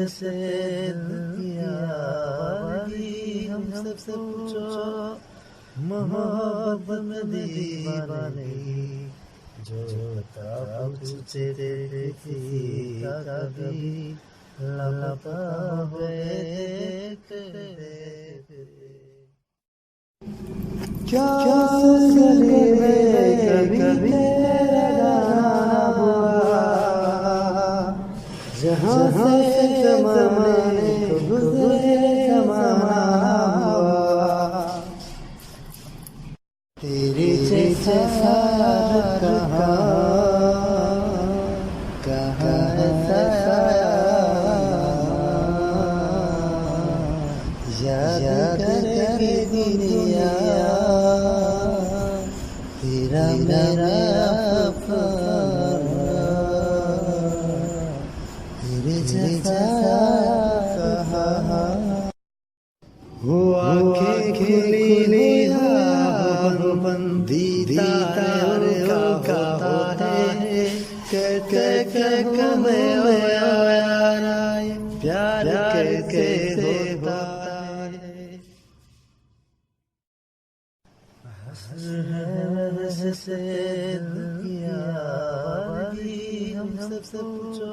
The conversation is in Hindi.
से दुनिया वाली हम सबसे पूछो मोहब्बत में दीवाने जो बता पूछे थे किसी का कभी लापता हुए देखते क्या गली में कभी तेरा गाना हुआ जहाँ से ज़माने को गुज़रे ज़माना हुआ तेरे जैसा कहाँ है साया याद करके दुनिया तेरा मेरा अपना तेरे जैसा कहाँ हो आँखें खुली हो बंदी दीदार का होता है कहते मैं प्यार कैसे होता है से दुनिया वाली हम सबसे पूछो